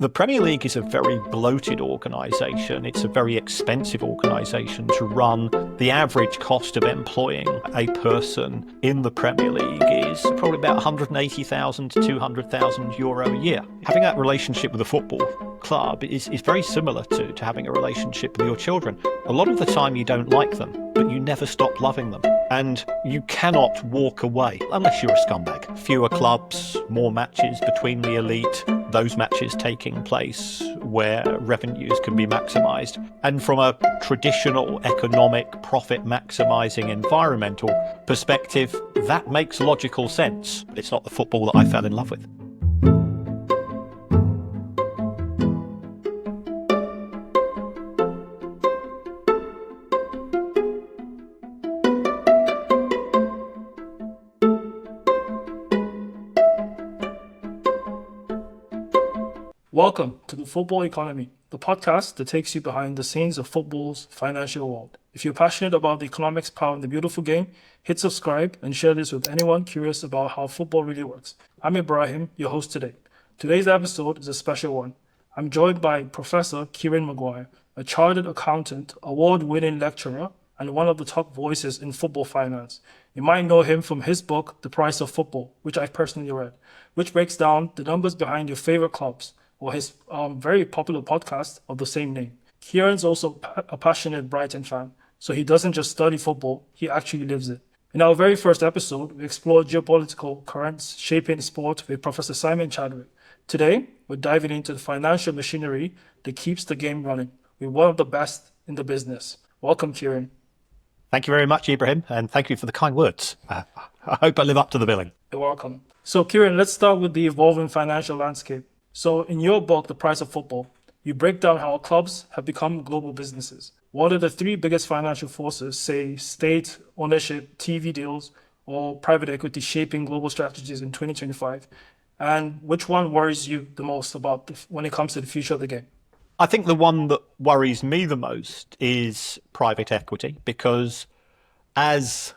The Premier League is a very bloated organisation. It's a very expensive organisation to run. The average cost of employing a person in the Premier League is probably about 180,000 to 200,000 euro a year. Having that relationship with a football club is very similar to having a relationship with your children. A lot of the time you don't like them, but you never stop loving them. And you cannot walk away unless you're a scumbag. Fewer clubs, more matches between the elite, those matches taking place where revenues can be maximised. And from a traditional economic profit maximising environmental perspective, that makes logical sense. It's not the football that I fell in love with. Welcome to the Football Economy, the podcast that takes you behind the scenes of football's financial world. If you're passionate about the economics power in the beautiful game, hit subscribe and share this with anyone curious about how football really works. I'm Ibrahim, your host today. Today's episode is a special one. I'm joined by Professor Kieran Maguire, a chartered accountant, award-winning lecturer, and one of the top voices in football finance. You might know him from his book, The Price of Football, which I personally read, which breaks down the numbers behind your favorite clubs, or his very popular podcast of the same name. Kieran's also a passionate Brighton fan, so he doesn't just study football, he actually lives it. In our very first episode, we explored geopolitical currents shaping sport with Professor Simon Chadwick. Today, we're diving into the financial machinery that keeps the game running with one of the best in the business. Welcome, Kieran. Thank you very much, Ibrahim, and thank you for the kind words. I hope I live up to the billing. You're welcome. So, Kieran, let's start with the evolving financial landscape. So in your book, The Price of Football, you break down how clubs have become global businesses. What are the three biggest financial forces, say state ownership, TV deals, or private equity shaping global strategies in 2025? And which one worries you the most about when it comes to the future of the game? I think the one that worries me the most is private equity, because as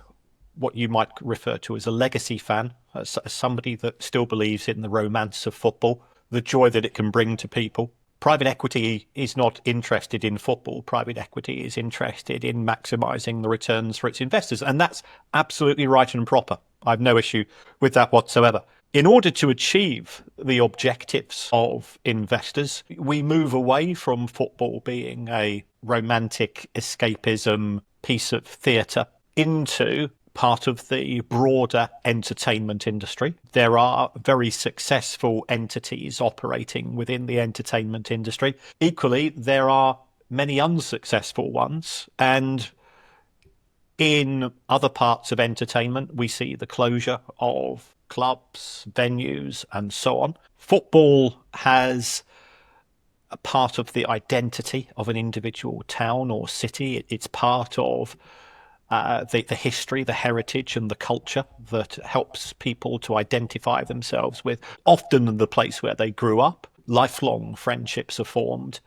what you might refer to as a legacy fan, as somebody that still believes in the romance of football, the joy that it can bring to people. Private equity is not interested in football. Private equity is interested in maximising the returns for its investors. And that's absolutely right and proper. I've no issue with that whatsoever. In order to achieve the objectives of investors, we move away from football being a romantic escapism piece of theatre into part of the broader entertainment industry. There are very successful entities operating within the entertainment industry. Equally, there are many unsuccessful ones. And in other parts of entertainment, we see the closure of clubs, venues, and so on. Football has a part of the identity of an individual town or city. It's part of the history, the heritage and the culture that helps people to identify themselves with, often the place where they grew up. Lifelong friendships are formed.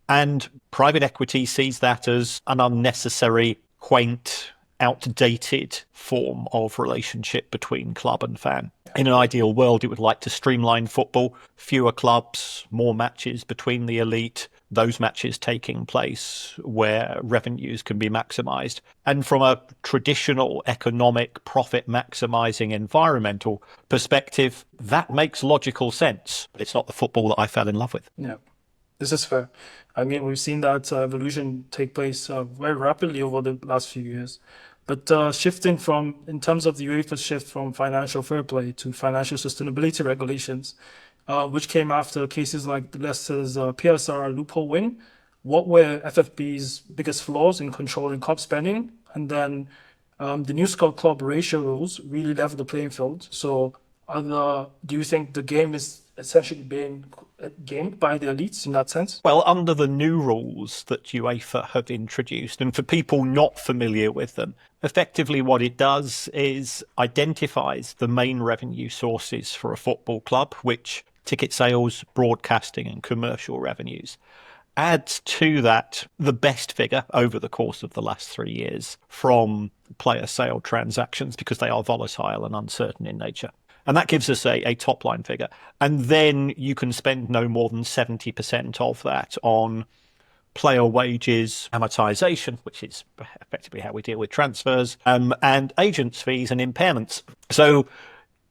And private equity sees that as an unnecessary, quaint, outdated form of relationship between club and fan. In an ideal world, it would like to streamline football, fewer clubs, more matches between the elite, those matches taking place where revenues can be maximised. And from a traditional economic profit maximising environmental perspective, that makes logical sense. But it's not the football that I fell in love with. Yeah, this is fair. I mean, we've seen that evolution take place very rapidly over the last few years. But shifting from, in terms of the UEFA's shift from financial fair play to financial sustainability regulations, which came after cases like Leicester's PSR loophole win, what were FFP's biggest flaws in controlling club spending? And then the new club ratio rules really level the playing field. So do you think the game is essentially being gamed by the elites in that sense? Well, under the new rules that UEFA have introduced, and for people not familiar with them, effectively what it does is identifies the main revenue sources for a football club, which ticket sales, broadcasting and commercial revenues. Adds to that the best figure over the course of the last 3 years from player sale transactions, because they are volatile and uncertain in nature. And that gives us a top line figure. And then you can spend no more than 70% of that on player wages, amortization, which is effectively how we deal with transfers, and agents' fees and impairments. So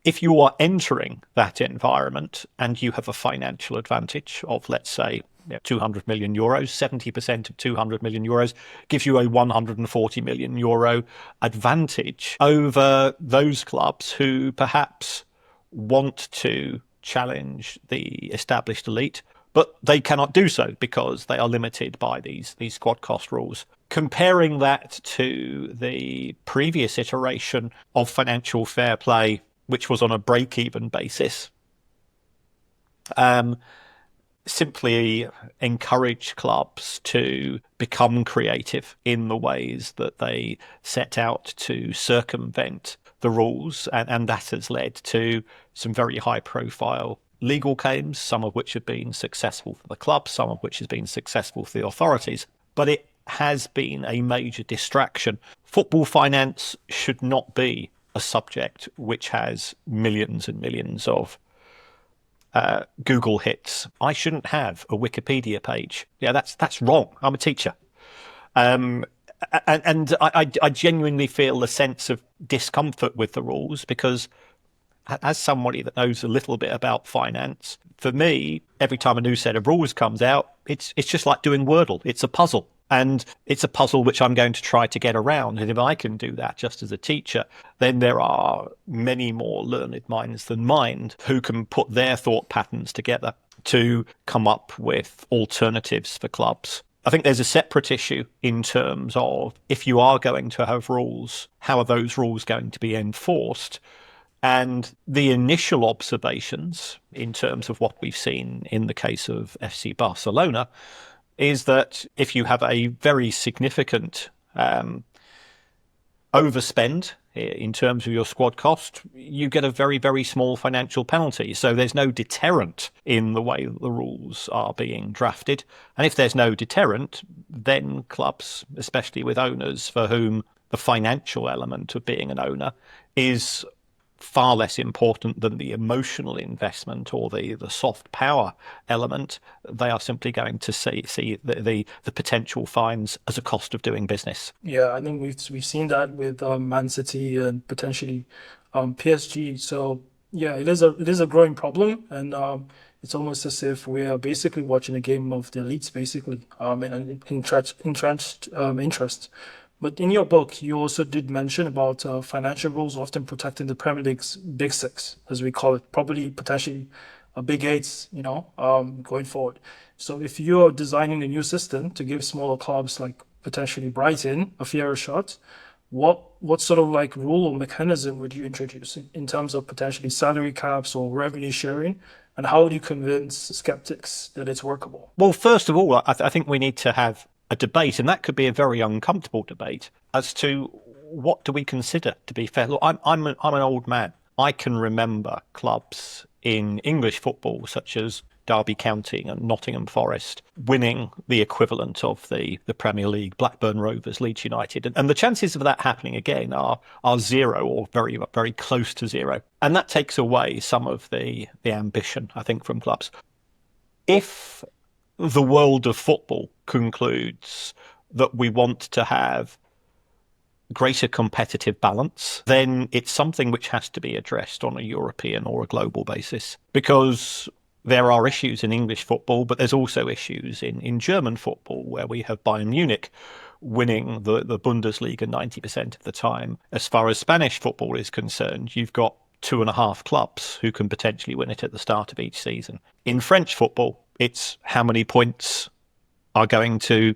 if you are entering that environment and you have a financial advantage of, let's say, 200 million euros, 70% of 200 million euros gives you a 140 million euro advantage over those clubs who perhaps want to challenge the established elite, but they cannot do so because they are limited by these squad cost rules. Comparing that to the previous iteration of financial fair play, which was on a break-even basis, simply encourage clubs to become creative in the ways that they set out to circumvent the rules, and that has led to some very high-profile legal claims, some of which have been successful for the club, some of which has been successful for the authorities. But it has been a major distraction. Football finance should not be a subject which has millions and millions of Google hits. I shouldn't have a Wikipedia page. Yeah, that's wrong. I'm a teacher. And I genuinely feel a sense of discomfort with the rules because as somebody that knows a little bit about finance, for me, every time a new set of rules comes out, it's just like doing Wordle. It's a puzzle. And it's a puzzle which I'm going to try to get around. And if I can do that just as a teacher, then there are many more learned minds than mine who can put their thought patterns together to come up with alternatives for clubs. I think there's a separate issue in terms of if you are going to have rules, how are those rules going to be enforced? And the initial observations in terms of what we've seen in the case of FC Barcelona is that if you have a very significant overspend in terms of your squad cost, you get a very, very small financial penalty. So there's no deterrent in the way the rules are being drafted. And if there's no deterrent, then clubs, especially with owners for whom the financial element of being an owner is far less important than the emotional investment or the soft power element, they are simply going to see the potential fines as a cost of doing business. Yeah, I think we've seen that with Man City and potentially PSG. So yeah, it is a growing problem, and it's almost as if we are basically watching a game of the elites, basically, in an entrenched interest. But in your book, you also did mention about financial rules often protecting the Premier League's big six, as we call it, probably potentially a big eights, going forward. So if you're designing a new system to give smaller clubs like potentially Brighton a fairer shot, what sort of like rule or mechanism would you introduce in terms of potentially salary caps or revenue sharing? And how would you convince skeptics that it's workable? Well, first of all, I think we need to have a debate, and that could be a very uncomfortable debate, as to what do we consider to be fair. Look, I'm an old man. I can remember clubs in English football, such as Derby County and Nottingham Forest, winning the equivalent of the Premier League, Blackburn Rovers, Leeds United. And the chances of that happening again are zero, or very, very close to zero. And that takes away some of the ambition, I think, from clubs. If the world of football concludes that we want to have greater competitive balance, then it's something which has to be addressed on a European or a global basis, because there are issues in English football, but there's also issues in German football, where we have Bayern Munich winning the Bundesliga 90% of the time. As far as Spanish football is concerned, you've got 2.5 clubs who can potentially win it at the start of each season. In French football, it's how many points are going to,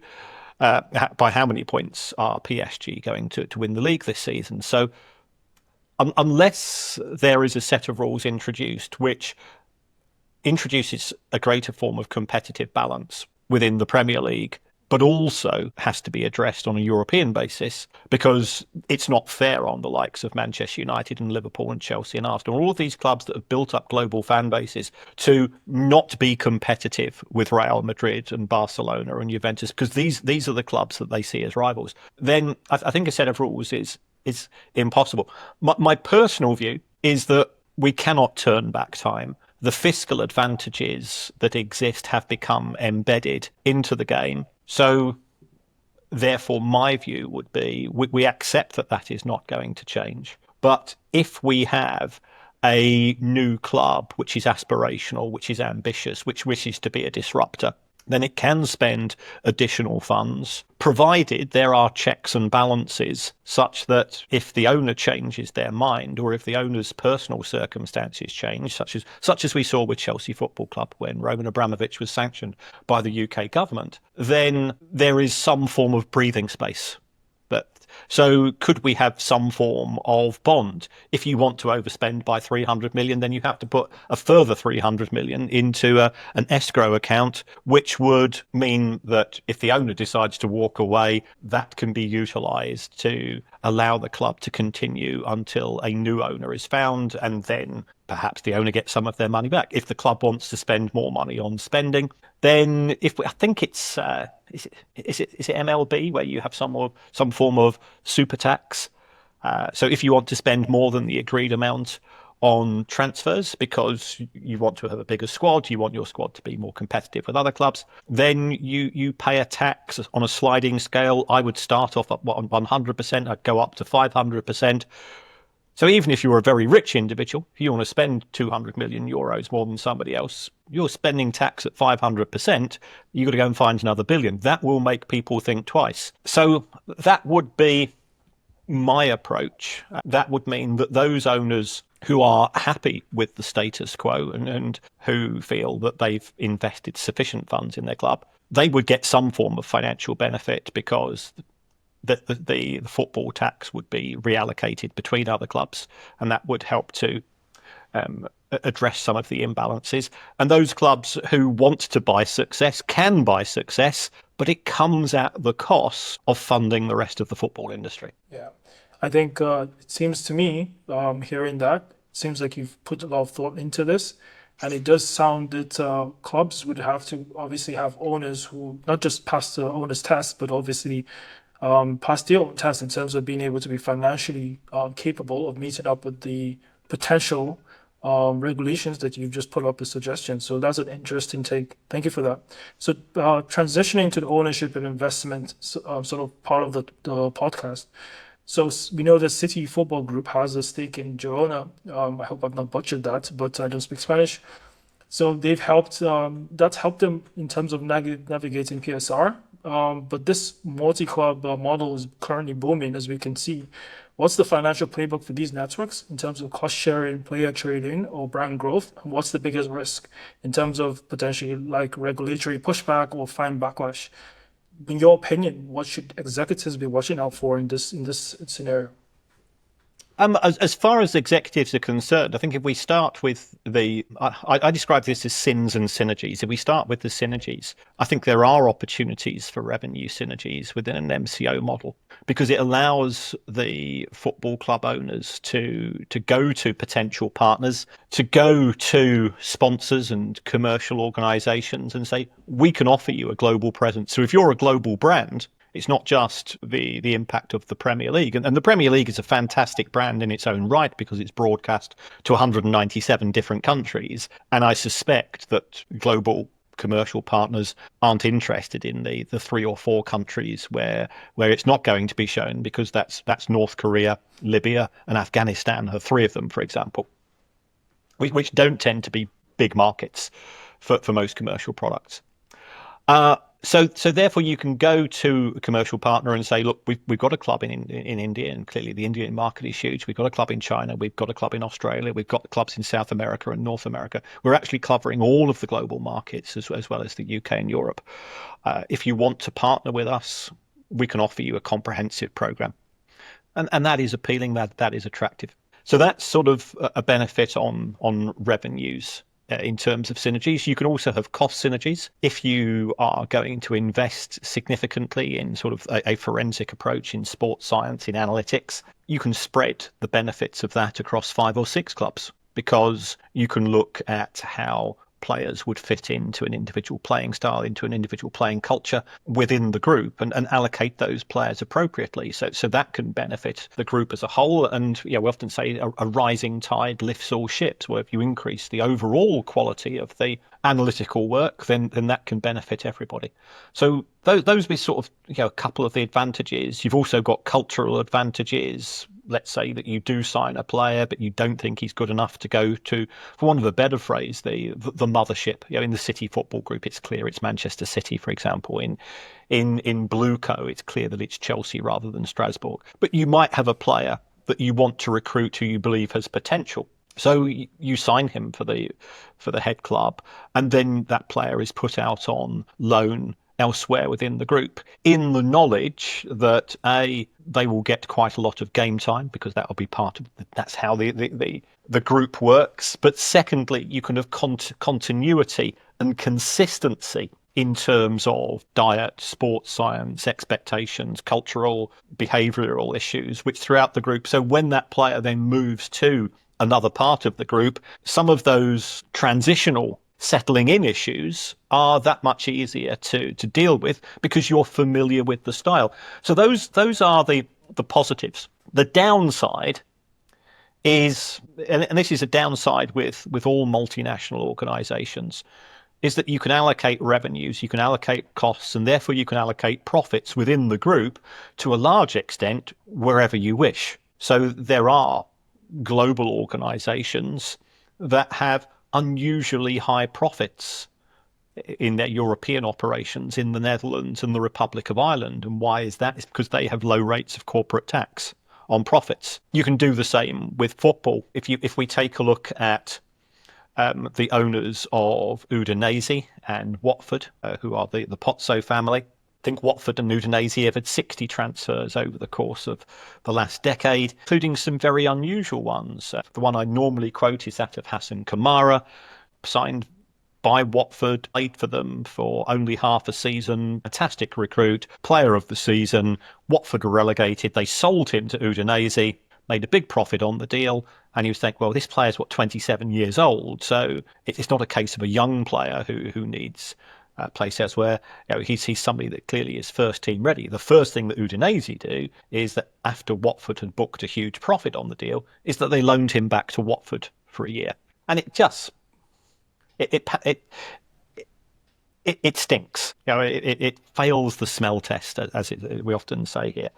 by how many points are PSG going to win the league this season? So unless there is a set of rules introduced which introduces a greater form of competitive balance within the Premier League, but also has to be addressed on a European basis, because it's not fair on the likes of Manchester United and Liverpool and Chelsea and Arsenal, all of these clubs that have built up global fan bases, to not be competitive with Real Madrid and Barcelona and Juventus, because these are the clubs that they see as rivals. Then I think a set of rules is impossible. My personal view is that we cannot turn back time. The fiscal advantages that exist have become embedded into the game. So therefore, my view would be we accept that that is not going to change. But if we have a new club which is aspirational, which is ambitious, which wishes to be a disruptor, then it can spend additional funds, provided there are checks and balances such that if the owner changes their mind, or if the owner's personal circumstances change, such as we saw with Chelsea Football Club when Roman Abramovich was sanctioned by the UK government, then there is some form of breathing space. So could we have some form of bond? If you want to overspend by 300 million, then you have to put a further 300 million into an escrow account, which would mean that if the owner decides to walk away, that can be utilised to allow the club to continue until a new owner is found, and then perhaps the owner gets some of their money back. If the club wants to spend more money on spending, then I think it's is it MLB where you have some form of super tax. So if you want to spend more than the agreed amount on transfers because you want to have a bigger squad, you want your squad to be more competitive with other clubs, then you pay a tax on a sliding scale. I would start off at 100%. I'd go up to 500%. So even if you're a very rich individual, if you want to spend 200 million euros more than somebody else, you're spending tax at 500%, you've got to go and find another billion. That will make people think twice. So that would be my approach. That would mean that those owners who are happy with the status quo and who feel that they've invested sufficient funds in their club, they would get some form of financial benefit because the football tax would be reallocated between other clubs, and that would help to address some of the imbalances. And those clubs who want to buy success can buy success, but it comes at the cost of funding the rest of the football industry. Yeah, I think it seems to me, hearing that, it seems like you've put a lot of thought into this. And it does sound that clubs would have to obviously have owners who not just pass the owner's test, but obviously pass their own test in terms of being able to be financially capable of meeting up with the potential regulations that you've just put up as suggestions. So that's an interesting take. Thank you for that. So transitioning to the ownership and investment sort of part of the podcast. So we know the City Football Group has a stake in Girona. I hope I've not butchered that, but I don't speak Spanish. So they've helped, that's helped them in terms of navigating PSR. But this multi-club model is currently booming, as we can see. What's the financial playbook for these networks in terms of cost sharing, player trading, or brand growth? And what's the biggest risk in terms of potentially like regulatory pushback or fine backlash? In your opinion, what should executives be watching out for in this scenario? As far as executives are concerned, I think if we start with I describe this as sins and synergies. If we start with the synergies, I think there are opportunities for revenue synergies within an MCO model because it allows the football club owners to go to potential partners, to go to sponsors and commercial organizations and say, we can offer you a global presence. So if you're a global brand, it's not just the impact of the Premier League. And the Premier League is a fantastic brand in its own right because it's broadcast to 197 different countries. And I suspect that global commercial partners aren't interested in the 3 or 4 countries where it's not going to be shown, because that's North Korea, Libya, and Afghanistan, are 3 of them, for example, which don't tend to be big markets for most commercial products. So therefore, you can go to a commercial partner and say, look, we've got a club in India, and clearly the Indian market is huge. We've got a club in China. We've got a club in Australia. We've got clubs in South America and North America. We're actually covering all of the global markets as well as the UK and Europe. If you want to partner with us, we can offer you a comprehensive program. And that is appealing. That is attractive. So that's sort of a benefit on revenues. In terms of synergies, you can also have cost synergies. If you are going to invest significantly in sort of a forensic approach in sports science, in analytics, you can spread the benefits of that across 5 or 6 clubs, because you can look at how players would fit into an individual playing style, into an individual playing culture within the group, and allocate those players appropriately. So that can benefit the group as a whole. And we often say a rising tide lifts all ships, where if you increase the overall quality of the analytical work, then that can benefit everybody. So those be sort of a couple of the advantages. You've also got cultural advantages. Let's say that you do sign a player, but you don't think he's good enough to go to, for want of a better phrase, the mothership. In the City Football Group, it's clear it's Manchester City, for example. In Blueco, it's clear that it's Chelsea rather than Strasbourg. But you might have a player that you want to recruit who you believe has potential. So you sign him for the head club, and then that player is put out on loan elsewhere within the group, in the knowledge that they will get quite a lot of game time, because that will be part of that's how the group works. But secondly, you can have continuity and consistency in terms of diet, sports science, expectations, cultural, behavioural issues, which throughout the group. So when that player then moves to another part of the group, some of those transitional settling in issues are that much easier to deal with, because you're familiar with the style. So those are the positives. The downside is, and this is a downside with all multinational organizations, is that you can allocate revenues, you can allocate costs, and therefore you can allocate profits within the group to a large extent wherever you wish. So there are global organizations that have unusually high profits in their European operations in the Netherlands and the Republic of Ireland. And why is that? It's because they have low rates of corporate tax on profits. You can do the same with football. If we take a look at the owners of Udinese and Watford, who are the Pozzo family. I think Watford and Udinese have had 60 transfers over the course of the last decade, including some very unusual ones. The one I normally quote is that of Hassan Kamara, signed by Watford, played for them for only half a season, fantastic recruit, player of the season. Watford were relegated. They sold him to Udinese, made a big profit on the deal, and you think, well, this player's 27 years old, so it's not a case of a young player who needs place elsewhere. He's somebody that clearly is first team ready. The first thing that Udinese do is that after Watford had booked a huge profit on the deal, is that they loaned him back to Watford for a year, and it just it stinks. It fails the smell test, as we often say here.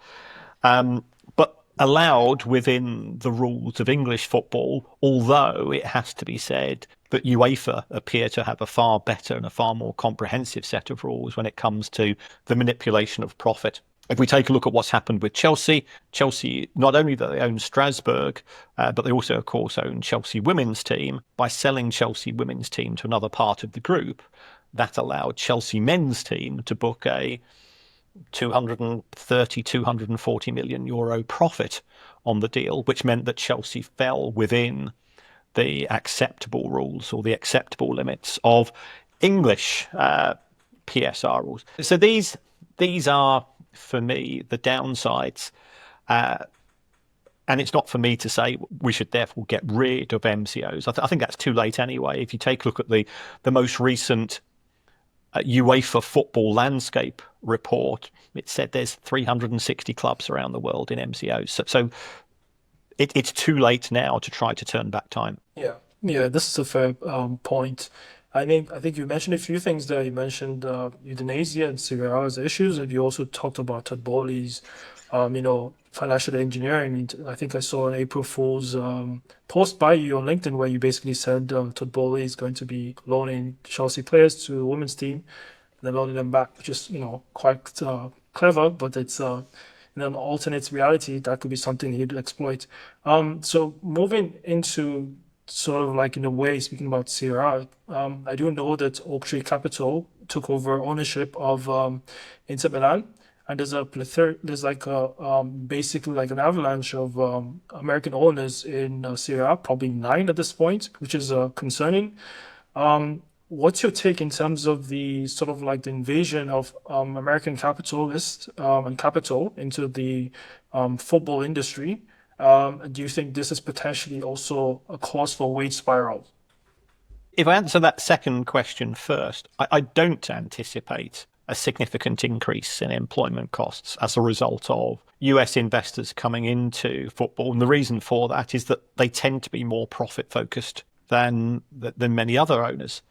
But allowed within the rules of English football, although it has to be said that UEFA appear to have a far better and a far more comprehensive set of rules when it comes to the manipulation of profit. If we take a look at what's happened with Chelsea, not only that they own Strasbourg, but they also, of course, own Chelsea women's team. By selling Chelsea women's team to another part of the group, that allowed Chelsea men's team to book a 240 million euro profit on the deal, which meant that Chelsea fell within the acceptable rules or the acceptable limits of English PSR rules. So these are, for me, the downsides. And it's not for me to say we should therefore get rid of MCOs. I think that's too late anyway. If you take a look at the most recent UEFA football landscape report, it said there's 360 clubs around the world in MCOs. So it's too late now to try to turn back time. Yeah, this is a fair point. I think you mentioned a few things there. You mentioned euthanasia and Serie A as issues, and you also talked about Todd Bowley's, financial engineering. I think I saw an April Fool's post by you on LinkedIn where you basically said Todd Bowley is going to be loaning Chelsea players to the women's team and then loaning them back, which is quite clever, but it's in an alternate reality that could be something he'd exploit. So moving into sort of like in a way, speaking about Serie A, I do know that Oaktree Capital took over ownership of Inter Milan, and there's like basically like an avalanche of American owners in Serie A, probably 9 at this point, which is concerning. What's your take in terms of the sort of like the invasion of American capitalists and capital into the football industry? Do you think this is potentially also a cause for wage spiral? If I answer that second question first, I don't anticipate a significant increase in employment costs as a result of US investors coming into football. And the reason for that is that they tend to be more profit focused than many other owners.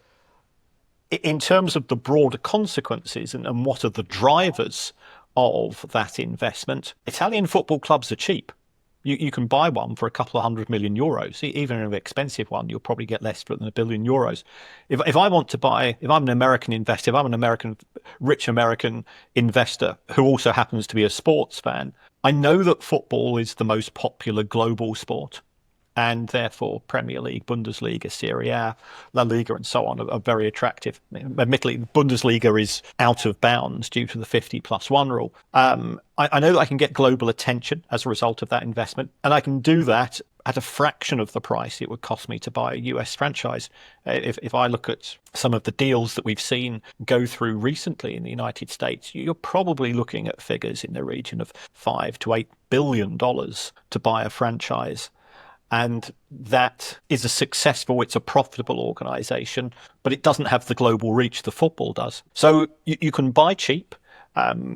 In terms of the broader consequences and what are the drivers of that investment, Italian football clubs are cheap. You can buy one for a couple of €100 million. Even an expensive one, you'll probably get less than €1 billion. If I want to buy, if I'm an American investor, if I'm an rich American investor who also happens to be a sports fan, I know that football is the most popular global sport. And therefore, Premier League, Bundesliga, Serie A, La Liga, and so on are very attractive. Admittedly, Bundesliga is out of bounds due to the 50+1 rule. I know that I can get global attention as a result of that investment, and I can do that at a fraction of the price it would cost me to buy a US franchise. If I look at some of the deals that we've seen go through recently in the United States, you're probably looking at figures in the region of $5 to $8 billion to buy a franchise. And that is it's a profitable organization, but it doesn't have the global reach the football does. So you can buy cheap.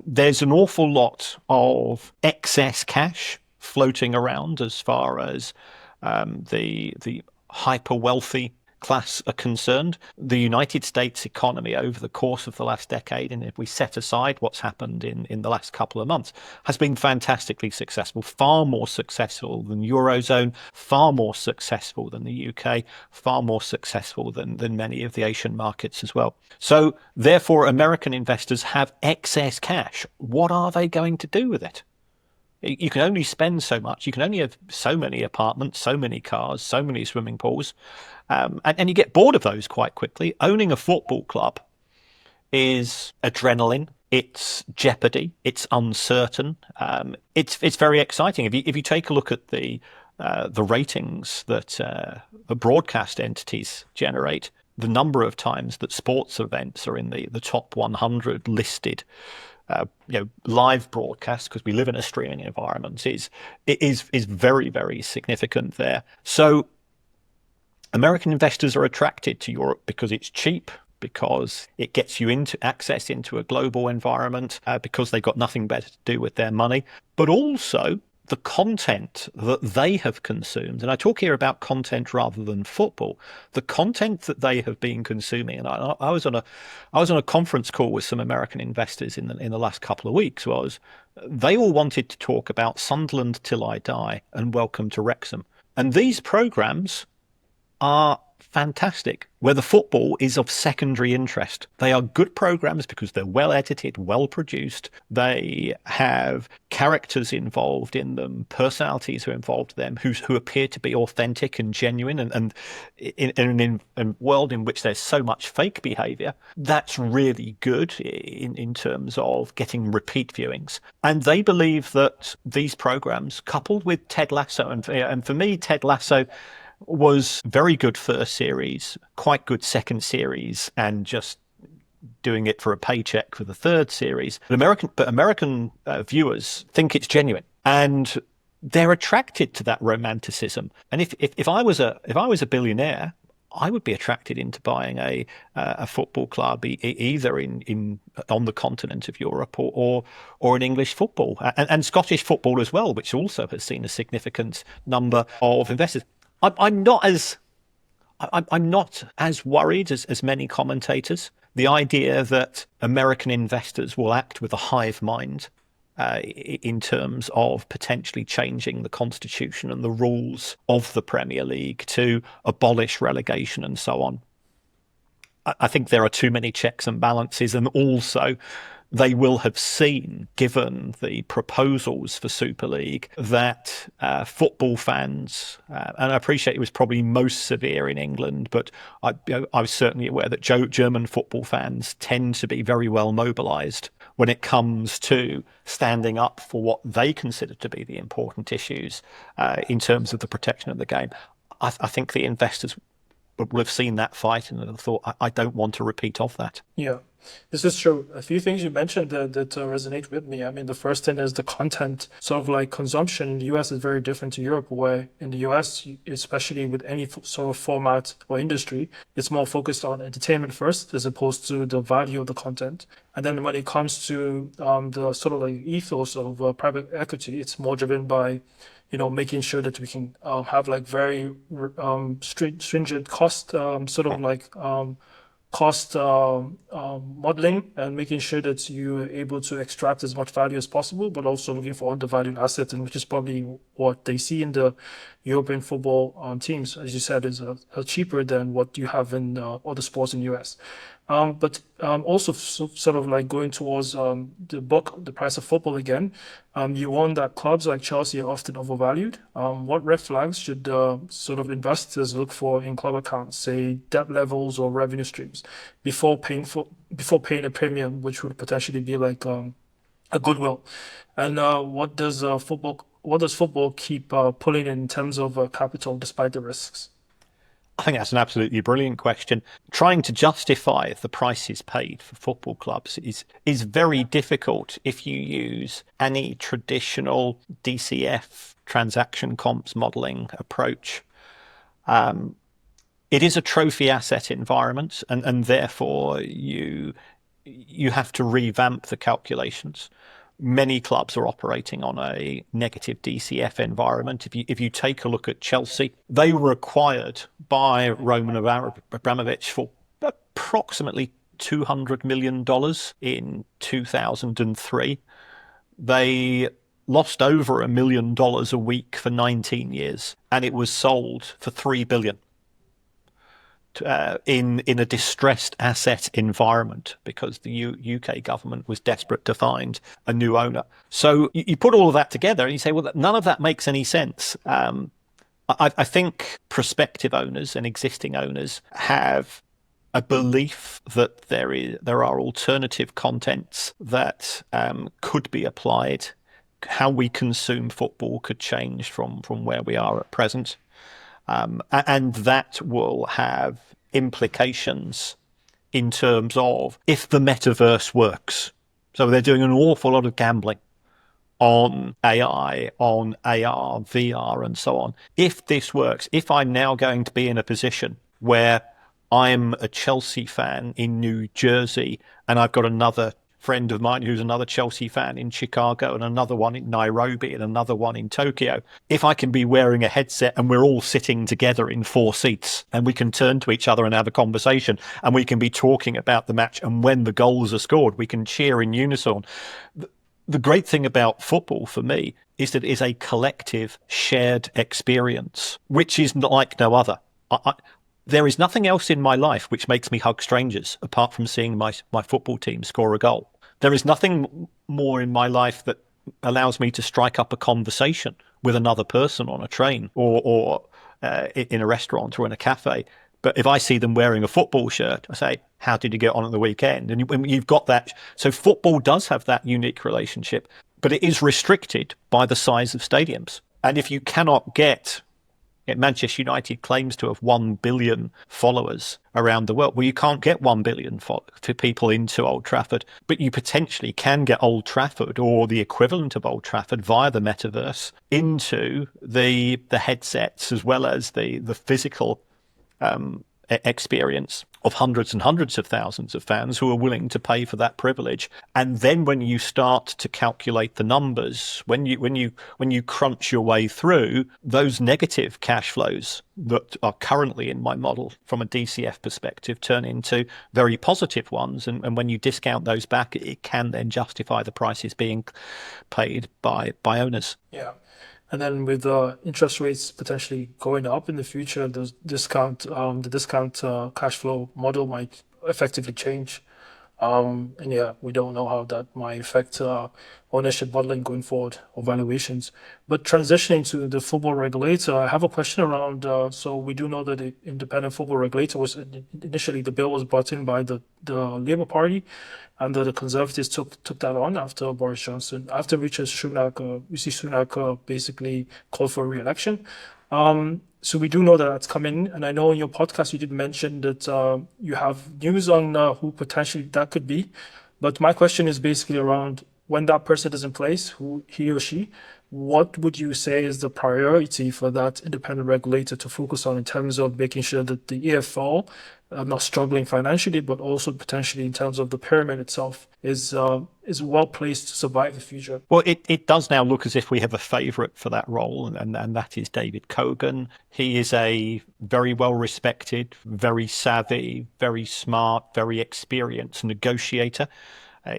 There's an awful lot of excess cash floating around as far as the hyper wealthy class are concerned. The United States economy over the course of the last decade, and if we set aside what's happened in the last couple of months, has been fantastically successful, far more successful than Eurozone, far more successful than the UK, far more successful than many of the Asian markets as well. So therefore, American investors have excess cash. What are they going to do with it? You can only spend so much. You can only have so many apartments, so many cars, so many swimming pools. And you get bored of those quite quickly. Owning a football club is adrenaline. It's jeopardy. It's uncertain. It's very exciting. If you take a look at the ratings that the broadcast entities generate, the number of times that sports events are in the top 100 listed live broadcast, because we live in a streaming environment, is very, very significant there. So American investors are attracted to Europe because it's cheap, because it gets you access into a global environment, because they've got nothing better to do with their money, but also the content that they have consumed, and I talk here about content rather than football, the content that they have been consuming. And I was on a conference call with some American investors in the last couple of weeks. They all wanted to talk about Sunderland Till I Die and Welcome to Wrexham. And these programs are fantastic, where the football is of secondary interest. They are good programs because they're well edited, well produced. They have characters involved in them, personalities who are involved in them, who appear to be authentic and genuine. And in a world in which there's so much fake behavior, that's really good in terms of getting repeat viewings. And they believe that these programs, coupled with Ted Lasso, and for me, Ted Lasso was very good first series, quite good second series, and just doing it for a paycheck for the third series. But American viewers think it's genuine, and they're attracted to that romanticism. And if I was a billionaire, I would be attracted into buying a football club, either on the continent of Europe or in English football and Scottish football as well, which also has seen a significant number of investors. I'm not as worried as many commentators. The idea that American investors will act with a hive mind in terms of potentially changing the constitution and the rules of the Premier League to abolish relegation and so on. I think there are too many checks and balances, and also they will have seen, given the proposals for Super League, that football fans, and I appreciate it was probably most severe in England, but I was certainly aware that German football fans tend to be very well mobilised when it comes to standing up for what they consider to be the important issues in terms of the protection of the game. I think the investors will have seen that fight and have thought, I don't want to repeat of that. Yeah. This is true. A few things you mentioned that resonate with me. I mean, the first thing is the content, sort of like consumption in the US is very different to Europe, where in the US, especially with any sort of format or industry, it's more focused on entertainment first, as opposed to the value of the content. And then when it comes to the sort of like ethos of private equity, it's more driven by, making sure that we can have like very stringent cost, sort of like cost modeling, and making sure that you're able to extract as much value as possible, but also looking for undervalued assets, and which is probably what they see in the European football teams, as you said, is cheaper than what you have in other sports in the US. But also sort of like going towards the price of football again. You warn that clubs like Chelsea are often overvalued. What red flags should sort of investors look for in club accounts, say debt levels or revenue streams, before paying a premium, which would potentially be like a goodwill? And what does football keep pulling in terms of capital despite the risks? I think that's an absolutely brilliant question. Trying to justify the prices paid for football clubs is very difficult if you use any traditional DCF transaction comps modeling approach. It is a trophy asset environment, and therefore you have to revamp the calculations. Many clubs are operating on a negative DCF environment. If you take a look at Chelsea, they were acquired by Roman Abramovich for approximately $200 million in 2003. They lost over $1 million a week for 19 years, and it was sold for $3 billion. In a distressed asset environment, because the UK government was desperate to find a new owner. So you put all of that together and you say, well, none of that makes any sense. I think prospective owners and existing owners have a belief that there are alternative contents that could be applied. How we consume football could change from where we are at present. And that will have implications in terms of if the metaverse works. So they're doing an awful lot of gambling on AI, on AR, VR, and so on. If this works, if I'm now going to be in a position where I'm a Chelsea fan in New Jersey and I've got another friend of mine who's another Chelsea fan in Chicago and another one in Nairobi and another one in Tokyo, if I can be wearing a headset and we're all sitting together in 4 seats and we can turn to each other and have a conversation and we can be talking about the match, and when the goals are scored, we can cheer in unison. The great thing about football for me is that it is a collective shared experience, which is like no other. There is nothing else in my life which makes me hug strangers apart from seeing my football team score a goal. There is nothing more in my life that allows me to strike up a conversation with another person on a train or in a restaurant or in a cafe. But if I see them wearing a football shirt, I say, how did you get on at the weekend? And you've got that. So football does have that unique relationship, but it is restricted by the size of stadiums. And if you cannot get Manchester United claims to have 1 billion followers around the world. Well, you can't get 1 billion people into Old Trafford, but you potentially can get Old Trafford or the equivalent of Old Trafford via the metaverse into the headsets, as well as the physical experience of hundreds and hundreds of thousands of fans who are willing to pay for that privilege. And then when you start to calculate the numbers, when you crunch your way through, those negative cash flows that are currently in my model from a DCF perspective turn into very positive ones. And when you discount those back, it can then justify the prices being paid by owners. Yeah. And then with interest rates potentially going up in the future, the discount cash flow model might effectively change. And yeah, we don't know how that might affect ownership modeling going forward or valuations. But transitioning to the football regulator, I have a question around. So we do know that the independent football regulator was initially, the bill was brought in by the Labour Party, and the Conservatives took that on after Boris Johnson, after Rishi Sunak basically called for re-election. So we do know that that's coming, and I know in your podcast you did mention that you have news on who potentially that could be. But my question is basically around when that person is in place, who he or she, what would you say is the priority for that independent regulator to focus on in terms of making sure that the EFL not struggling financially, but also potentially in terms of the pyramid itself is well placed to survive the future? Well, it does now look as if we have a favourite for that role, and that is David Cogan. He is a very well respected, very savvy, very smart, very experienced negotiator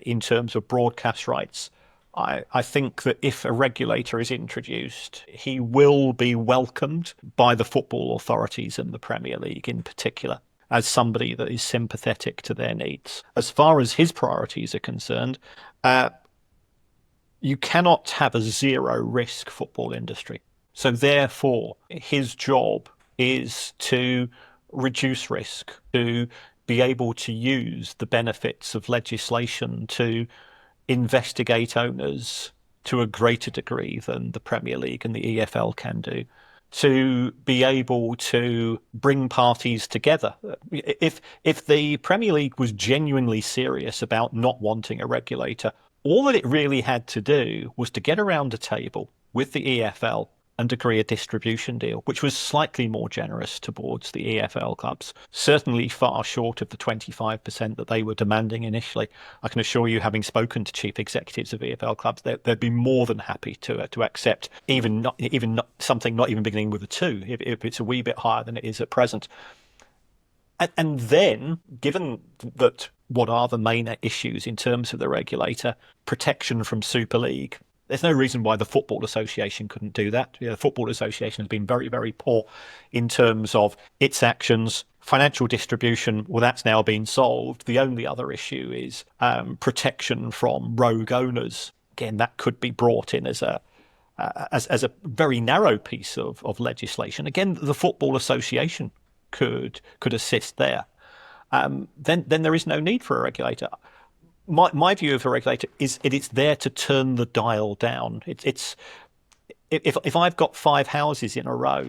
in terms of broadcast rights. I think that if a regulator is introduced, he will be welcomed by the football authorities and the Premier League in particular as somebody that is sympathetic to their needs. As far as his priorities are concerned, you cannot have a zero risk football industry. So therefore, his job is to reduce risk, to be able to use the benefits of legislation to investigate owners to a greater degree than the Premier League and the EFL can do, to be able to bring parties together. If the Premier League was genuinely serious about not wanting a regulator, all that it really had to do was to get around a table with the EFL and agree a distribution deal, which was slightly more generous towards the EFL clubs, certainly far short of the 25% that they were demanding initially. I can assure you, having spoken to chief executives of EFL clubs, they'd be more than happy to accept even something not even beginning with a 2, if it's a wee bit higher than it is at present. And then, given that what are the main issues in terms of the regulator, protection from Super League, there's no reason why the Football Association couldn't do that. The Football Association has been very, very poor in terms of its actions. Financial distribution, well, that's now been solved. The only other issue is protection from rogue owners. Again, that could be brought in as a very narrow piece of legislation. Again, the Football Association could assist there. Then there is no need for a regulator. My view of a regulator is it's there to turn the dial down. It's if I've got 5 houses in a row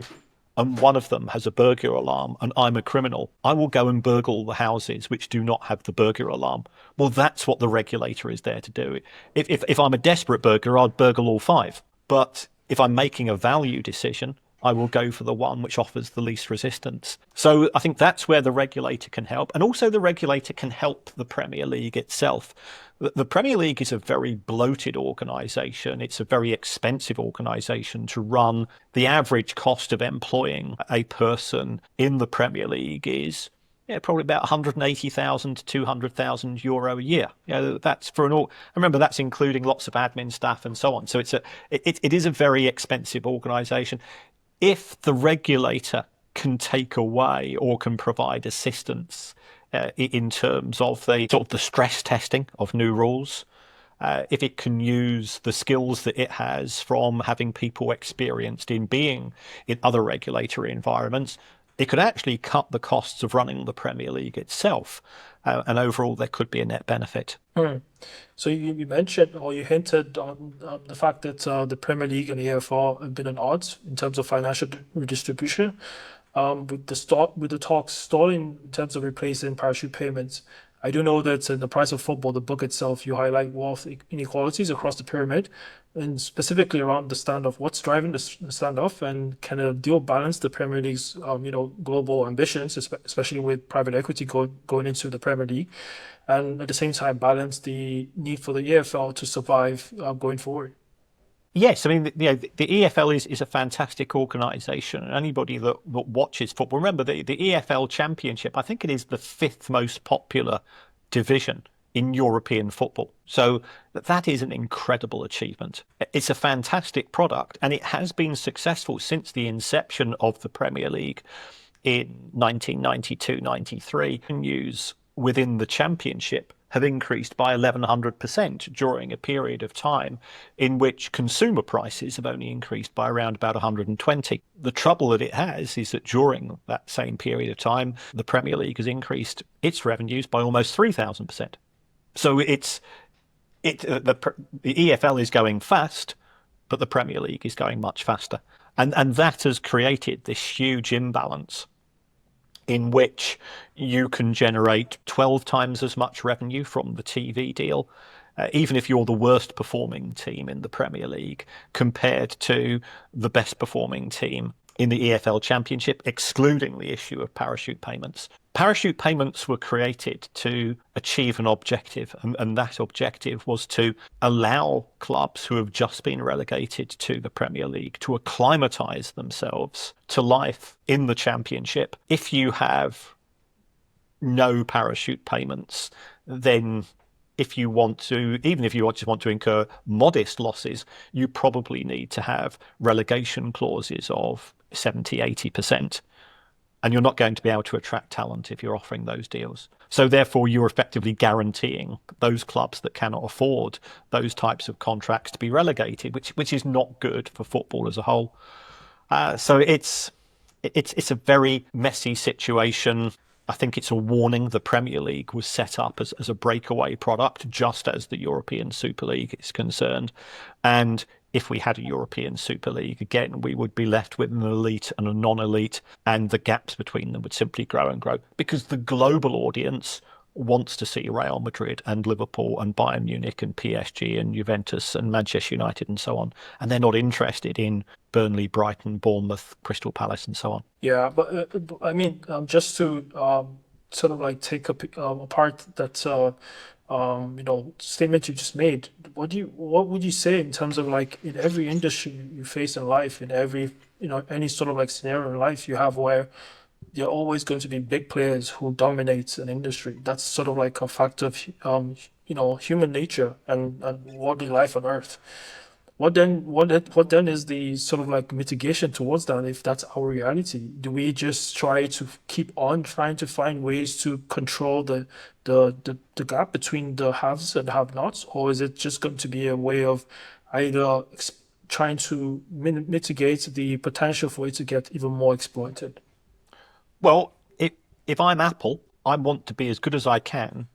and one of them has a burglar alarm and I'm a criminal, I will go and burgle the houses which do not have the burglar alarm. Well, that's what the regulator is there to do. If I'm a desperate burglar, I'd burgle all 5. But if I'm making a value decision, I will go for the one which offers the least resistance. So I think that's where the regulator can help. And also the regulator can help the Premier League itself. The Premier League is a very bloated organisation. It's a very expensive organisation to run. The average cost of employing a person in the Premier League is probably about 180,000 to 200,000 euro a year. That's for and remember, that's including lots of admin staff and so on. So it is a very expensive organisation. If the regulator can take away or can provide assistance in terms of the stress testing of new rules, if it can use the skills that it has from having people experienced in being in other regulatory environments, it could actually cut the costs of running the Premier League itself. And overall, there could be a net benefit. So you mentioned or you hinted on the fact that the Premier League and the EFL have been at odds in terms of financial redistribution. With the talks stalling in terms of replacing parachute payments, I do know that in The Price of Football, the book itself, you highlight wealth inequalities across the pyramid, and specifically around the standoff. What's driving the standoff, and can a deal balance the Premier League's global ambitions, especially with private equity going into the Premier League, and at the same time balance the need for the EFL to survive going forward? Yes, I mean, the EFL is a fantastic organisation. And anybody that watches football, remember the EFL Championship, I think it is the 5th most popular division in European football. So that is an incredible achievement. It's a fantastic product, and it has been successful since the inception of the Premier League in 1992-93. Revenues within the Championship have increased by 1,100% during a period of time in which consumer prices have only increased by around about 120. The trouble that it has is that during that same period of time, the Premier League has increased its revenues by almost 3,000%. So the EFL is going fast, but the Premier League is going much faster. And that has created this huge imbalance in which you can generate 12 times as much revenue from the TV deal, even if you're the worst performing team in the Premier League, compared to the best performing team in the EFL Championship, excluding the issue of parachute payments. Parachute payments were created to achieve an objective, and that objective was to allow clubs who have just been relegated to the Premier League to acclimatise themselves to life in the Championship. If you have no parachute payments, then even if you just want to incur modest losses, you probably need to have relegation clauses of 70, 80%. And you're not going to be able to attract talent if you're offering those deals. So therefore, you're effectively guaranteeing those clubs that cannot afford those types of contracts to be relegated, which is not good for football as a whole. So it's a very messy situation. I think it's a warning. The Premier League was set up as a breakaway product, just as the European Super League is concerned. And if we had a European Super League, again, we would be left with an elite and a non-elite, and the gaps between them would simply grow and grow, because the global audience wants to see Real Madrid and Liverpool and Bayern Munich and PSG and Juventus and Manchester United and so on. And they're not interested in Burnley, Brighton, Bournemouth, Crystal Palace and so on. Yeah, but I mean, just to sort of like take apart that statement you just made. What would you say in terms of like in every industry you face in life, in every any sort of like scenario in life you have where there are always going to be big players who dominate an industry. That's sort of like a fact of human nature and worldly life on Earth. What then is the sort of like mitigation towards that if that's our reality? Do we just try to keep on trying to find ways to control the gap between the haves and have-nots, or is it just going to be a way of either trying to mitigate the potential for it to get even more exploited? Well, if I'm Apple, I want to be as good as I can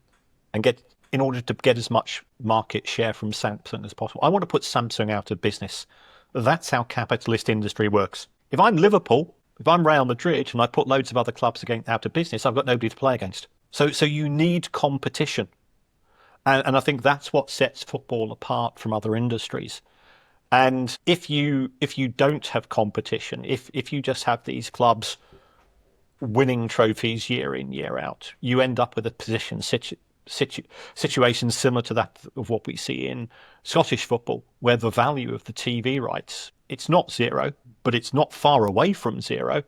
and in order to get as much market share from Samsung as possible. I want to put Samsung out of business. That's how capitalist industry works. If I'm Liverpool, if I'm Real Madrid and I put loads of other clubs out of business, I've got nobody to play against. So you need competition. And I think that's what sets football apart from other industries. And if you don't have competition, if you just have these clubs winning trophies year in, year out, you end up with a situation similar to that of what we see in Scottish football, where the value of the TV rights, it's not zero, but it's not far away from zero,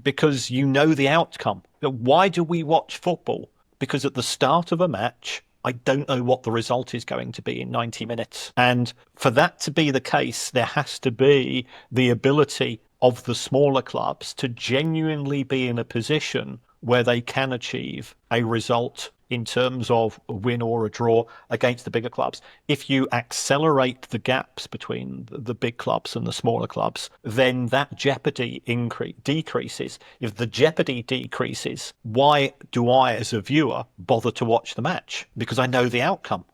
because you know the outcome. Why do we watch football? Because at the start of a match, I don't know what the result is going to be in 90 minutes. And for that to be the case, there has to be the ability of the smaller clubs to genuinely be in a position where they can achieve a result in terms of a win or a draw against the bigger clubs. If you accelerate the gaps between the big clubs and the smaller clubs, then that jeopardy decreases. If the jeopardy decreases, why do I, as a viewer, bother to watch the match? Because I know the outcome.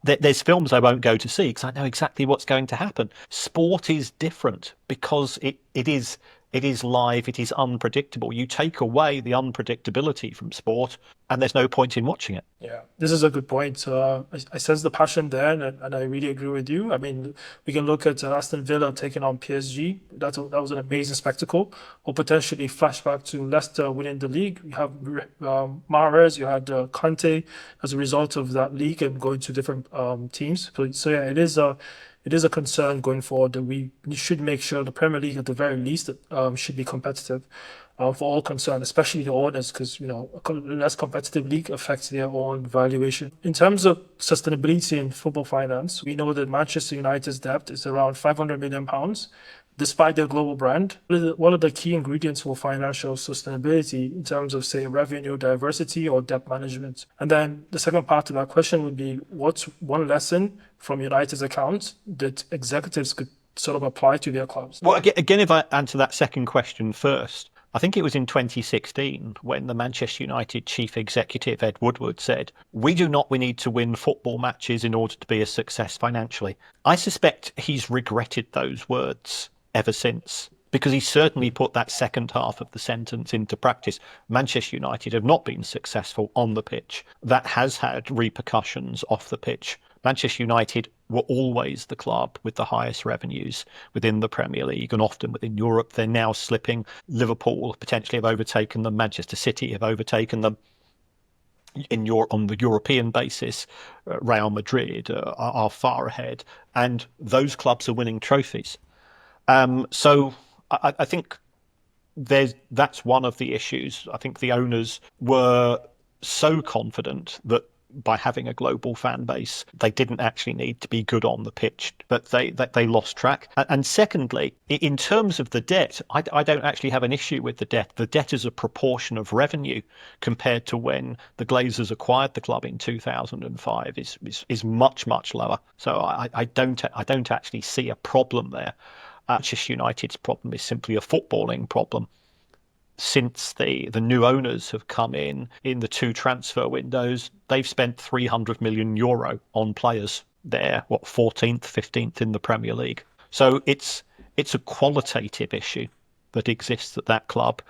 There's films I won't go to see because I know exactly what's going to happen. Sport is different because it is live, it is unpredictable. You take away the unpredictability from sport and there's no point in watching it. Yeah, this is a good point. I sense the passion there, and I really agree with you. I mean, we can look at Aston Villa taking on PSG. That was an amazing spectacle. Or potentially flashback to Leicester winning the league. You have Mahrez, you had Conte as a result of that league and going to different teams. So yeah, it is a concern going forward that we should make sure the Premier League, at the very least, should be competitive for all concerned, especially the owners, because a less competitive league affects their own valuation. In terms of sustainability in football finance, we know that Manchester United's debt is around £500 million. Despite their global brand, what are the key ingredients for financial sustainability in terms of, say, revenue diversity or debt management? And then the second part of that question would be, what's one lesson from United's accounts that executives could sort of apply to their clubs? Well, again, if I answer that second question first, I think it was in 2016 when the Manchester United chief executive, Ed Woodward, said, we need to win football matches in order to be a success financially. I suspect he's regretted those words ever since, because he certainly put that second half of the sentence into practice. Manchester United have not been successful on the pitch. That has had repercussions off the pitch. Manchester United were always the club with the highest revenues within the Premier League and often within Europe. They're now slipping. Liverpool potentially have overtaken them. Manchester City have overtaken them. On the European basis, Real Madrid are far ahead, and those clubs are winning trophies. So I think that's one of the issues. I think the owners were so confident that by having a global fan base, they didn't actually need to be good on the pitch, but they lost track. And secondly, in terms of the debt, I don't actually have an issue with the debt. The debt is a proportion of revenue compared to when the Glazers acquired the club in 2005 is much lower. So I don't actually see a problem there. Manchester United's problem is simply a footballing problem. Since the new owners have come in the two transfer windows, they've spent €300 million on players. They're 14th, 15th in the Premier League. So it's a qualitative issue that exists at that club.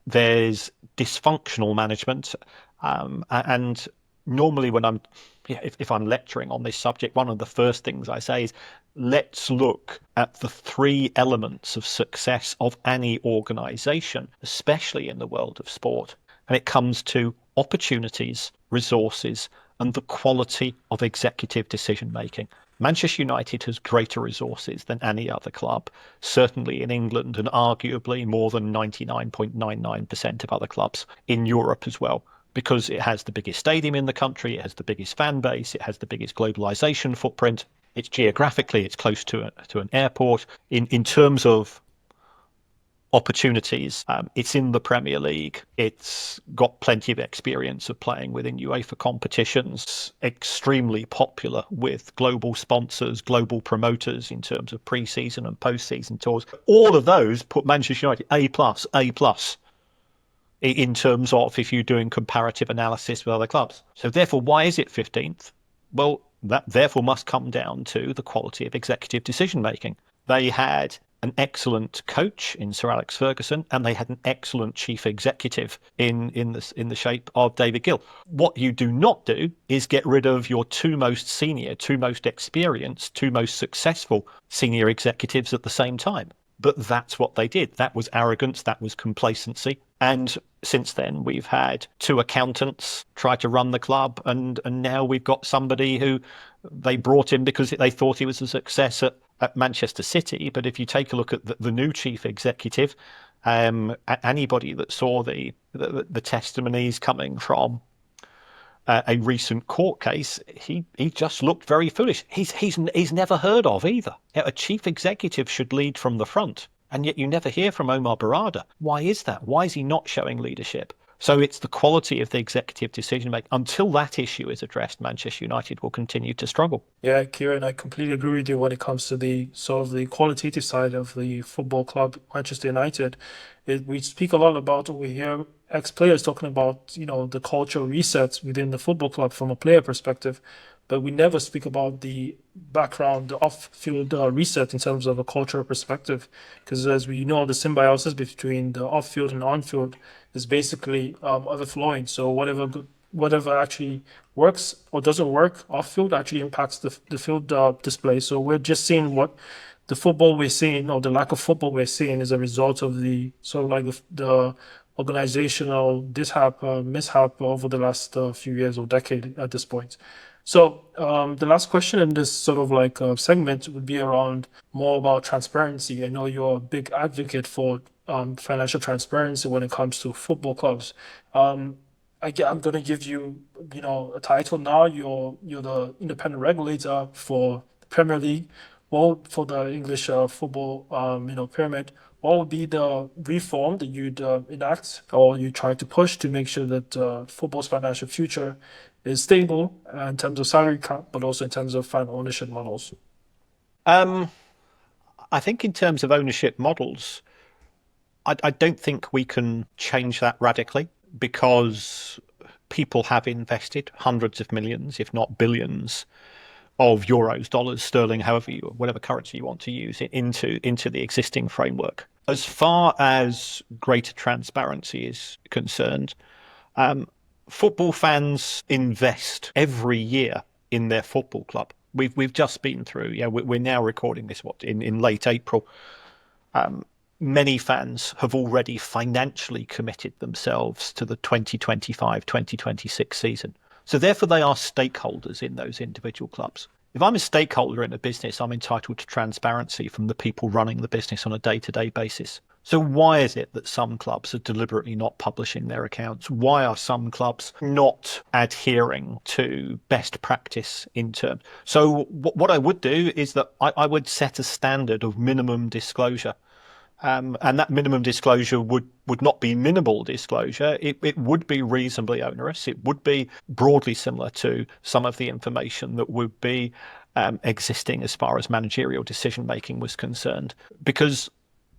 There's dysfunctional management, and normally when if I'm lecturing on this subject, one of the first things I say is, let's look at the three elements of success of any organization, especially in the world of sport. And it comes to opportunities, resources, and the quality of executive decision making. Manchester United has greater resources than any other club, certainly in England, and arguably more than 99.99% of other clubs in Europe as well, because it has the biggest stadium in the country, it has the biggest fan base, it has the biggest globalization footprint. It's geographically, it's close to an airport. In terms of opportunities, it's in the Premier League. It's got plenty of experience of playing within UEFA competitions, extremely popular with global sponsors, global promoters in terms of pre-season and post-season tours. All of those put Manchester United A+, in terms of if you're doing comparative analysis with other clubs. So therefore, why is it 15th? Well, that therefore must come down to the quality of executive decision making. They had an excellent coach in Sir Alex Ferguson, and they had an excellent chief executive in the shape of David Gill. What you do not do is get rid of your two most senior, two most experienced, two most successful senior executives at the same time. But that's what they did. That was arrogance. That was complacency. And since then, we've had two accountants try to run the club. And now we've got somebody who they brought in because they thought he was a success at Manchester City. But if you take a look at the new chief executive, anybody that saw the testimonies coming from a recent court case, he just looked very foolish. He's never heard of either. A chief executive should lead from the front, and yet you never hear from Omar Barada. Why is that? Why is he not showing leadership? So it's the quality of the executive decision making. Until that issue is addressed, Manchester United will continue to struggle. Yeah, Kieran, I completely agree with you when it comes to the sort of the qualitative side of the football club, Manchester United. We speak a lot about, we hear ex-players talking about, the cultural resets within the football club from a player perspective, but we never speak about the background, the off-field reset in terms of a cultural perspective. Because as we know, the symbiosis between the off-field and on-field is basically overflowing. So whatever actually works or doesn't work off-field actually impacts the field display. So we're just seeing what the football we're seeing, or the lack of football we're seeing, is a result of the sort of like the organizational mishap over the last few years or decade at this point. So the last question in this sort of like segment would be around more about transparency. I know you're a big advocate for financial transparency when it comes to football clubs. I'm going to give you, a title now. You're the independent regulator for the Premier League, well, for the English football, pyramid. What would be the reform that you'd enact or you try to push to make sure that football's financial future is stable in terms of salary cap, but also in terms of fan ownership models? I think in terms of ownership models, I don't think we can change that radically because people have invested hundreds of millions, if not billions, of euros, dollars, sterling, whatever currency you want to use into the existing framework. As far as greater transparency is concerned, football fans invest every year in their football club. We've just been through. Yeah, we're now recording this in late April. Many fans have already financially committed themselves to the 2025-2026 season. So therefore, they are stakeholders in those individual clubs. If I'm a stakeholder in a business, I'm entitled to transparency from the people running the business on a day-to-day basis. So why is it that some clubs are deliberately not publishing their accounts? Why are some clubs not adhering to best practice in terms? So what I would do is that I would set a standard of minimum disclosure. And that minimum disclosure would not be minimal disclosure. It would be reasonably onerous. It would be broadly similar to some of the information that would be existing as far as managerial decision making was concerned. Because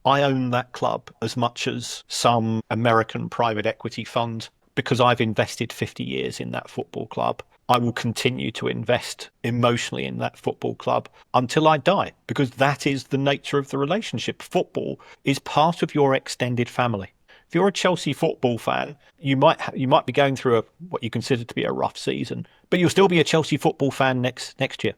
I own that club as much as some American private equity fund, because I've invested 50 years in that football club. I will continue to invest emotionally in that football club until I die, because that is the nature of the relationship. Football is part of your extended family. If you're a Chelsea football fan, you might be going through what you consider to be a rough season, but you'll still be a Chelsea football fan next year.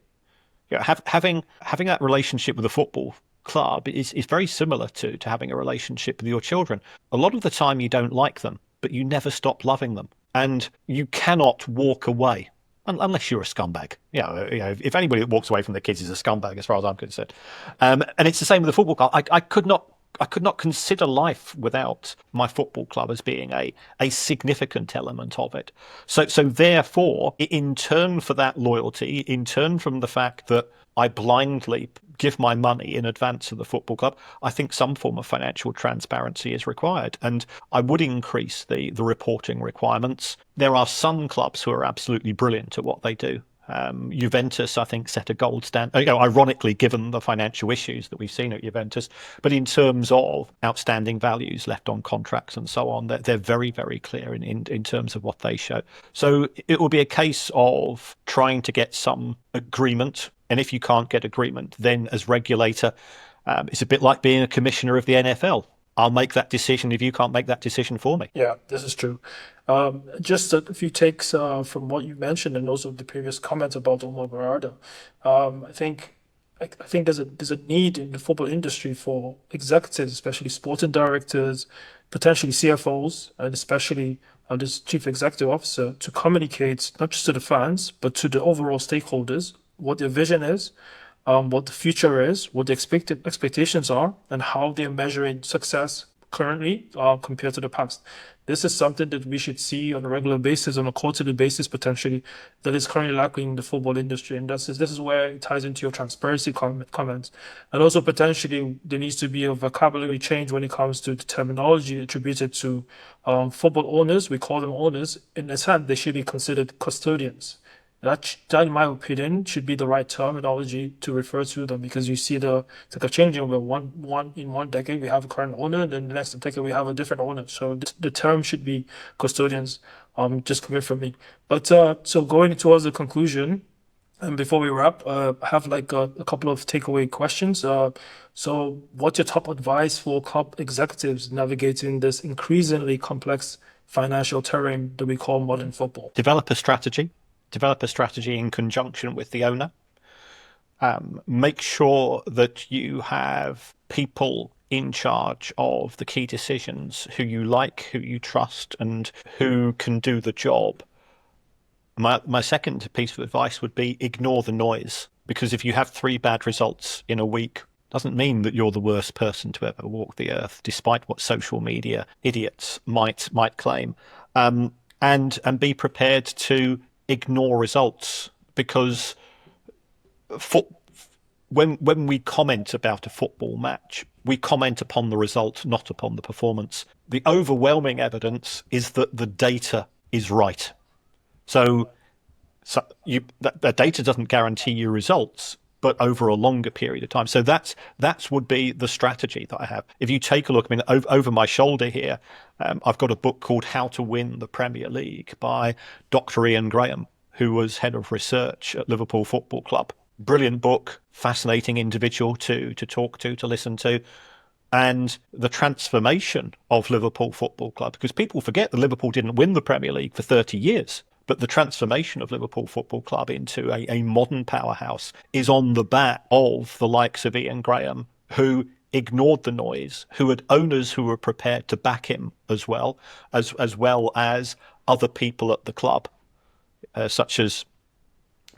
You know, having that relationship with a football club is very similar to having a relationship with your children. A lot of the time you don't like them, but you never stop loving them, and you cannot walk away unless you're a scumbag. If anybody that walks away from their kids is a scumbag, as far as I'm concerned. And it's the same with the football club. I could not consider life without my football club as being a significant element of it. So therefore, in turn for that loyalty, in turn from the fact that I blindly give my money in advance of the football club, I think some form of financial transparency is required. And I would increase the reporting requirements. There are some clubs who are absolutely brilliant at what they do. Juventus, I think, set a gold standard, ironically, given the financial issues that we've seen at Juventus. But in terms of outstanding values left on contracts and so on, they're very, very clear in terms of what they show. So it will be a case of trying to get some agreement. And if you can't get agreement, then as regulator, it's a bit like being a commissioner of the NFL. I'll make that decision if you can't make that decision for me. Yeah, this is true. Just a few takes from what you mentioned and also the previous comments about Omar Berardi. I think there's a need in the football industry for executives, especially sporting directors, potentially CFOs, and especially this chief executive officer, to communicate not just to the fans but to the overall stakeholders what their vision is, what the future is, what the expectations are, and how they're measuring success currently compared to the past. This is something that we should see on a regular basis, on a quarterly basis, potentially, that is currently lacking in the football industry. And this is where it ties into your transparency comments. And also, potentially, there needs to be a vocabulary change when it comes to the terminology attributed to football owners. We call them owners. In a sense, they should be considered custodians. That, in my opinion, should be the right terminology to refer to them, because you see it's like a changing where one decade we have a current owner, then the next decade we have a different owner. So the term should be custodians. Just coming from me. But so going towards the conclusion, and before we wrap, I have like a couple of takeaway questions. So what's your top advice for club executives navigating this increasingly complex financial terrain that we call modern football? Develop a strategy in conjunction with the owner. Make sure that you have people in charge of the key decisions who you like, who you trust, and who can do the job. My second piece of advice would be ignore the noise, because if you have 3 bad results in a week, doesn't mean that you're the worst person to ever walk the earth, despite what social media idiots might claim. And be prepared to ignore results, because when we comment about a football match, we comment upon the result, not upon the performance. The overwhelming evidence is that the data is right. So that data doesn't guarantee you results, but over a longer period of time. So that's would be the strategy that I have. If you take a look, I mean, over my shoulder here, I've got a book called How to Win the Premier League by Dr. Ian Graham, who was head of research at Liverpool Football Club. Brilliant book, fascinating individual to talk to listen to. And the transformation of Liverpool Football Club, because people forget that Liverpool didn't win the Premier League for 30 years. But the transformation of Liverpool Football Club into a modern powerhouse is on the back of the likes of Ian Graham, who ignored the noise, who had owners who were prepared to back him as well as other people at the club, such as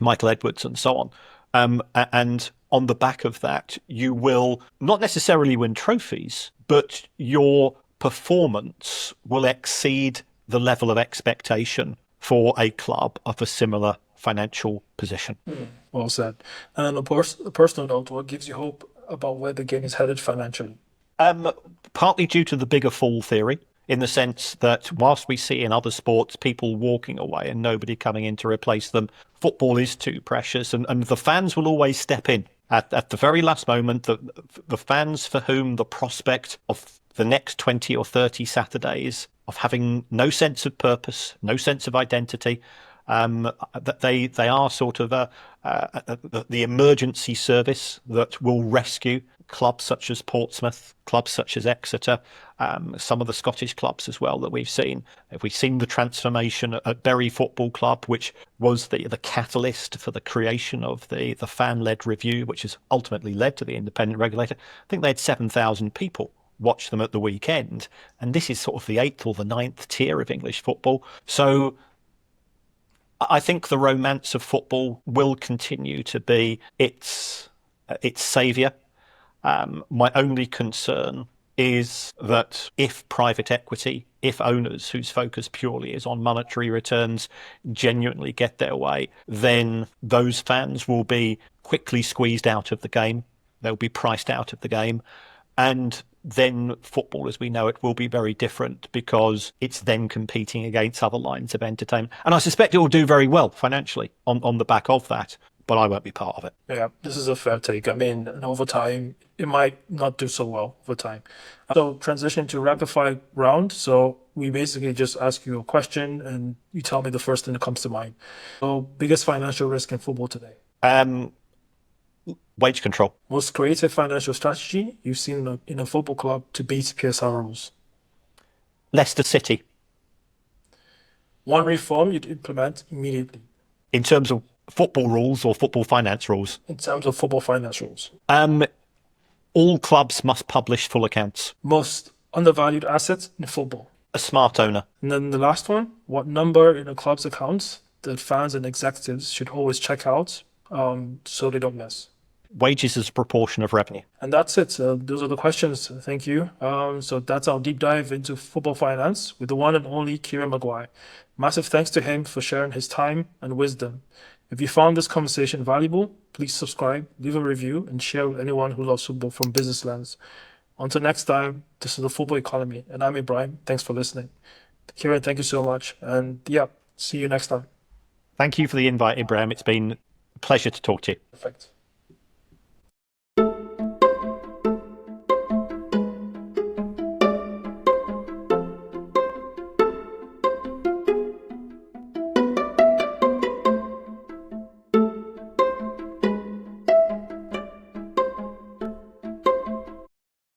Michael Edwards and so on. And on the back of that, you will not necessarily win trophies, but your performance will exceed the level of expectation for a club of a similar financial position. Well said. And on a personal note, what gives you hope about where the game is headed financially? Partly due to the bigger fool theory, in the sense that whilst we see in other sports people walking away and nobody coming in to replace them, football is too precious, and the fans will always step in at the very last moment. The fans for whom the prospect of the next 20 or 30 Saturdays of having no sense of purpose, no sense of identity, that they are sort of the emergency service that will rescue clubs such as Portsmouth, clubs such as Exeter, some of the Scottish clubs as well that we've seen. We've seen the transformation at Bury Football Club, which was the catalyst for the creation of the fan-led review, which has ultimately led to the independent regulator. I think they had 7,000 people watch them at the weekend, and this is sort of the 8th or the 9th tier of English football. So I think the romance of football will continue to be its saviour. My only concern is that if private equity, if owners whose focus purely is on monetary returns genuinely get their way, then those fans will be quickly squeezed out of the game. They'll be priced out of the game. And then football as we know it will be very different, because it's then competing against other lines of entertainment. And I suspect it will do very well financially on the back of that, but I won't be part of it. Yeah, this is a fair take. I mean, over time, it might not do so well over time. So transition to rapid fire round. So we basically just ask you a question and you tell me the first thing that comes to mind. So biggest financial risk in football today? Wage control. Most creative financial strategy you've seen in a football club to beat PSR rules? Leicester City. One reform you'd implement immediately? In terms of football rules or football finance rules? In terms of football finance rules? All clubs must publish full accounts. Most undervalued assets in football? A smart owner. And then the last one, what number in a club's accounts that fans and executives should always check out so they don't miss? Wages as a proportion of revenue. And that's it. Those are the questions. Thank you. So that's our deep dive into football finance with the one and only Kieran Maguire. Massive thanks to him for sharing his time and wisdom. If you found this conversation valuable, please subscribe, leave a review, and share with anyone who loves football from business lens. Until next time, this is the Football Economy, and I'm Ibrahim. Thanks for listening. Kieran, thank you so much. And yeah, see you next time. Thank you for the invite, Ibrahim. It's been a pleasure to talk to you. Perfect.